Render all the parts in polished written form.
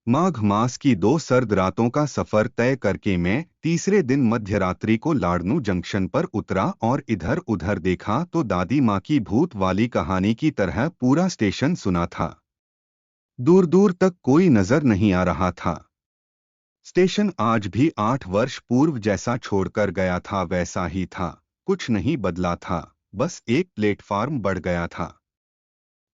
माघ मास की 2 सर्द रातों का सफर तय करके मैं तीसरे दिन मध्यरात्रि को लाड़नू जंक्शन पर उतरा और इधर उधर देखा तो दादी माँ की भूत वाली कहानी की तरह पूरा स्टेशन सुना था। दूर दूर तक कोई नजर नहीं आ रहा था। स्टेशन आज भी 8 वर्ष पूर्व जैसा छोड़कर गया था वैसा ही था। कुछ नहीं बदला था, बस एक प्लेटफार्म बढ़ गया था।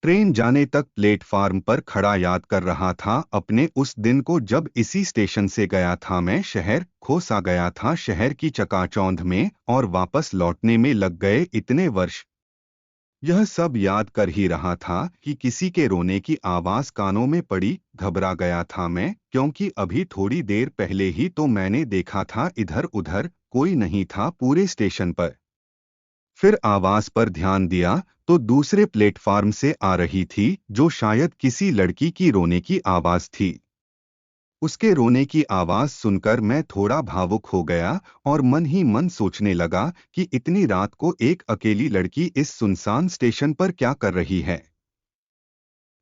ट्रेन जाने तक प्लेटफार्म पर खड़ा याद कर रहा था अपने उस दिन को जब इसी स्टेशन से गया था मैं शहर, खो सा गया था शहर की चकाचौंध में और वापस लौटने में लग गए इतने वर्ष। यह सब याद कर ही रहा था कि किसी के रोने की आवाज कानों में पड़ी। घबरा गया था मैं, क्योंकि अभी थोड़ी देर पहले ही तो मैंने देखा था इधर उधर कोई नहीं था पूरे स्टेशन पर। फिर आवाज पर ध्यान दिया तो दूसरे प्लेटफार्म से आ रही थी, जो शायद किसी लड़की की रोने की आवाज थी। उसके रोने की आवाज सुनकर मैं थोड़ा भावुक हो गया और मन ही मन सोचने लगा कि इतनी रात को एक अकेली लड़की इस सुनसान स्टेशन पर क्या कर रही है।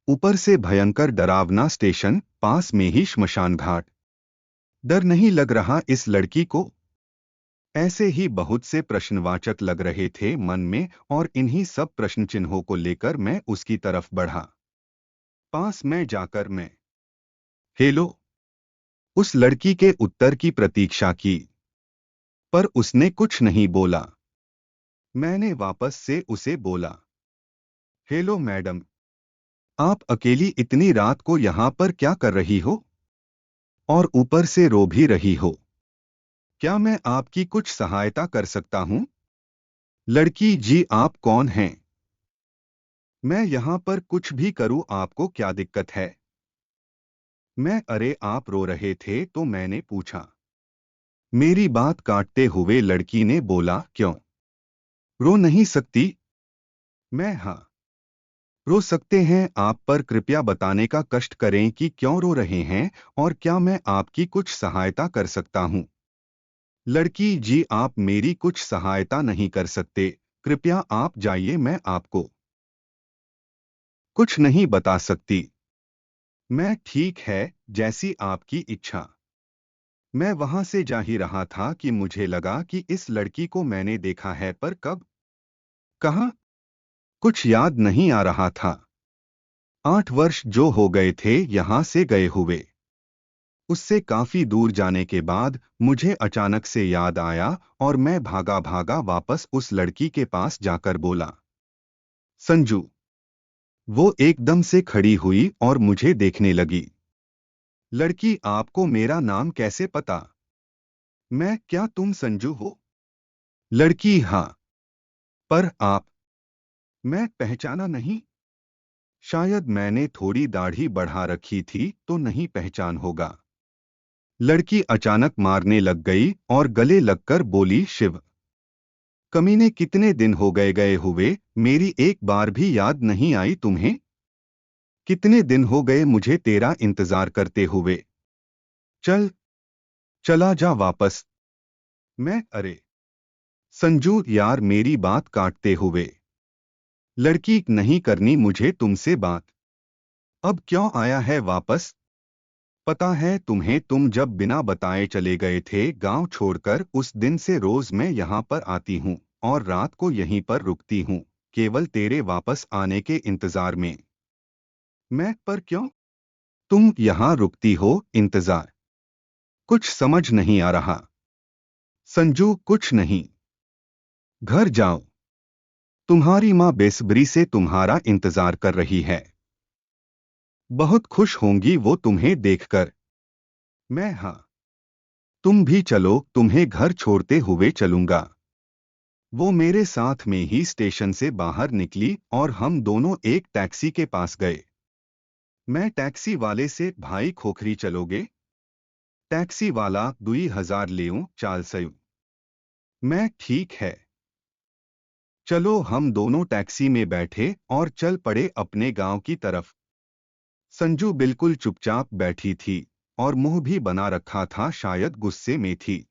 ऊपर से भयंकर डरावना स्टेशन, पास में ही श्मशान घाट। डर नहीं लग रहा इस लड़की को? ऐसे ही बहुत से प्रश्नवाचक लग रहे थे मन में और इन्हीं सब प्रश्न चिन्हों को लेकर मैं उसकी तरफ बढ़ा। पास में जाकर मैं हेलो, उस लड़की के उत्तर की प्रतीक्षा की, पर उसने कुछ नहीं बोला। मैंने वापस से उसे बोला, हेलो मैडम, आप अकेली इतनी रात को यहाँ पर क्या कर रही हो? और ऊपर से रो भी रही हो। क्या मैं आपकी कुछ सहायता कर सकता हूँ? लड़की, जी आप कौन हैं? मैं यहाँ पर कुछ भी करूँ आपको क्या दिक्कत है? मैं, अरे आप रो रहे थे तो मैंने पूछा। मेरी बात काटते हुए लड़की ने बोला, क्यों रो नहीं सकती? मैं, हाँ रो सकते हैं आप, पर कृपया बताने का कष्ट करें कि क्यों रो रहे हैं और क्या मैं आपकी कुछ सहायता कर सकता हूँ? लड़की, जी आप मेरी कुछ सहायता नहीं कर सकते, कृपया आप जाइए, मैं आपको कुछ नहीं बता सकती। मैं, ठीक है, जैसी आपकी इच्छा। मैं वहां से जा ही रहा था कि मुझे लगा कि इस लड़की को मैंने देखा है, पर कब, कहाँ, कुछ याद नहीं आ रहा था। 8 वर्ष जो हो गए थे यहां से गए हुए। उससे काफी दूर जाने के बाद मुझे अचानक से याद आया और मैं भागा भागा वापस उस लड़की के पास जाकर बोला, संजू। वो एकदम से खड़ी हुई और मुझे देखने लगी। लड़की, आपको मेरा नाम कैसे पता? मैं, क्या तुम संजू हो? लड़की, हाँ। पर आप? मैं पहचाना नहीं। शायद मैंने थोड़ी दाढ़ी बढ़ा रखी थी तो नहीं पहचान होगा। लड़की अचानक मारने लग गई और गले लगकर बोली, शिव कमीने, कितने दिन हो गए गए हुए, मेरी एक बार भी याद नहीं आई तुम्हें? कितने दिन हो गए मुझे तेरा इंतजार करते हुए। चल, चला जा वापस। मैं, अरे संजू यार, मेरी बात काटते हुए। लड़की, नहीं करनी मुझे तुमसे बात। अब क्यों आया है वापस? पता है तुम्हें, तुम जब बिना बताए चले गए थे गांव छोड़कर, उस दिन से रोज मैं यहाँ पर आती हूँ और रात को यहीं पर रुकती हूँ, केवल तेरे वापस आने के इंतजार में। मैं, पर क्यों? तुम यहाँ रुकती हो, इंतजार? कुछ समझ नहीं आ रहा। संजू, कुछ नहीं। घर जाओ, तुम्हारी माँ बेसब्री से तुम्हारा इंतजार कर रही है। बहुत खुश होंगी वो तुम्हें देखकर। मैं, हाँ। तुम भी चलो, तुम्हें घर छोड़ते हुए चलूंगा। वो मेरे साथ में ही स्टेशन से बाहर निकली और हम दोनों एक टैक्सी के पास गए। मैं टैक्सी वाले से, भाई खोखरी चलोगे? टैक्सी वाला, 2000 लेऊं चाल सयू। मैं, ठीक है। चलो, हम दोनों टैक्सी में बैठे और चल पड़े अपने गांव की तरफ। संजू बिल्कुल चुपचाप बैठी थी और मुंह भी बना रखा था, शायद गुस्से में थी।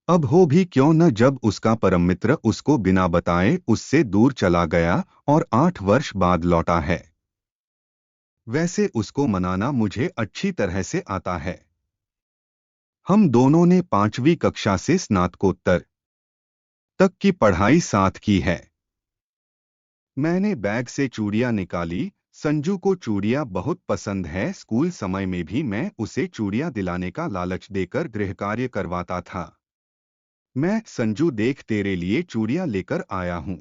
अब हो भी क्यों न, जब उसका परम मित्र उसको बिना बताए उससे दूर चला गया और 8 वर्ष बाद लौटा है। वैसे उसको मनाना मुझे अच्छी तरह से आता है। हम दोनों ने 5वीं कक्षा से स्नातकोत्तर तक की पढ़ाई साथ की है। मैंने बैग से चूड़ियां निकाली। संजू को चूड़ियां बहुत पसंद है। स्कूल समय में भी मैं उसे चूड़ियां दिलाने का लालच देकर गृहकार्य करवाता था। मैं, संजू देख तेरे लिए चूड़ियां लेकर आया हूं।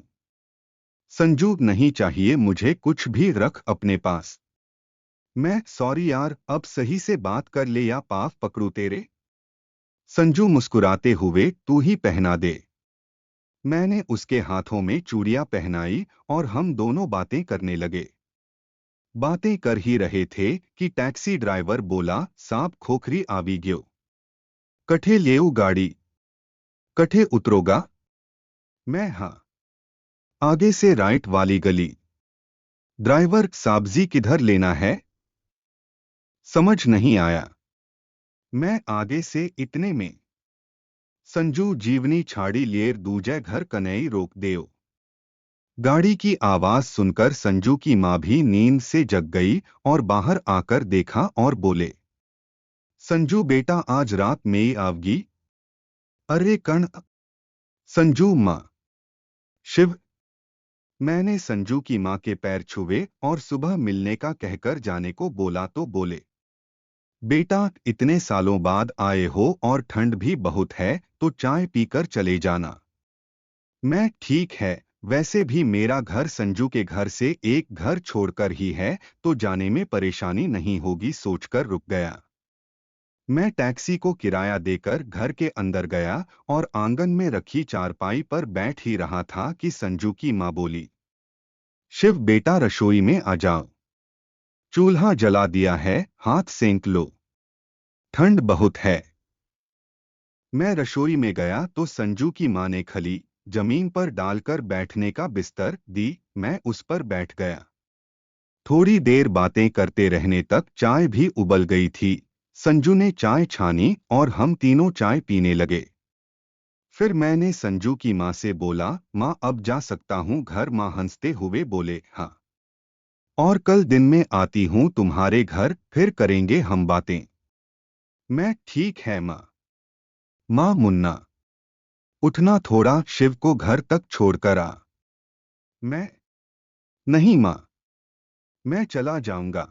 संजू, नहीं चाहिए मुझे, कुछ भी रख अपने पास। मैं, सॉरी यार, अब सही से बात कर ले या पाव पकड़ू तेरे। संजू मुस्कुराते हुए, तू ही पहना दे। मैंने उसके हाथों में चूड़ियां पहनाई और हम दोनों बातें करने लगे। बातें कर ही रहे थे कि टैक्सी ड्राइवर बोला, सांप खोखरी आवी ग्यो। कठे लेऊ गाड़ी। कठे उतरोगा। मैं, हाँ। आगे से राइट वाली गली। ड्राइवर, सब्जी किधर लेना है? समझ नहीं आया। मैं, आगे से इतने में। संजू, जीवनी छाड़ी लिएर दूजे घर कनई रोक देओ। गाड़ी की आवाज सुनकर संजू की माँ भी नींद से जग गई और बाहर आकर देखा और बोले, संजू बेटा, आज रात में ही आवगी। अरे कण। संजू, माँ। शिव। मैंने संजू की माँ के पैर छुए और सुबह मिलने का कहकर जाने को बोला तो बोले, बेटा, इतने सालों बाद आए हो और ठंड भी बहुत है तो चाय पीकर चले जाना। मैं, ठीक है। वैसे भी मेरा घर संजू के घर से एक घर छोड़कर ही है तो जाने में परेशानी नहीं होगी सोचकर रुक गया। मैं टैक्सी को किराया देकर घर के अंदर गया और आंगन में रखी चारपाई पर बैठ ही रहा था कि संजू की माँ बोली, शिव बेटा, रसोई में आ जाओ। चूल्हा जला दिया है, हाथ सेंक लो। ठंड बहुत है। मैं रसोई में गया तो संजू की माँ ने खली जमीन पर डालकर बैठने का बिस्तर दी। मैं उस पर बैठ गया। थोड़ी देर बातें करते रहने तक चाय भी उबल गई थी। संजू ने चाय छानी और हम तीनों चाय पीने लगे। फिर मैंने संजू की माँ से बोला, माँ अब जा सकता हूँ घर? माँ हंसते हुए बोले, हाँ। और कल दिन में आती हूँ तुम्हारे घर, फिर करेंगे हम बातें। मैं, ठीक है माँ। माँ, मुन्ना, उठना थोड़ा, शिव को घर तक छोड़कर आ। मैं, नहीं माँ, मैं चला जाऊंगा।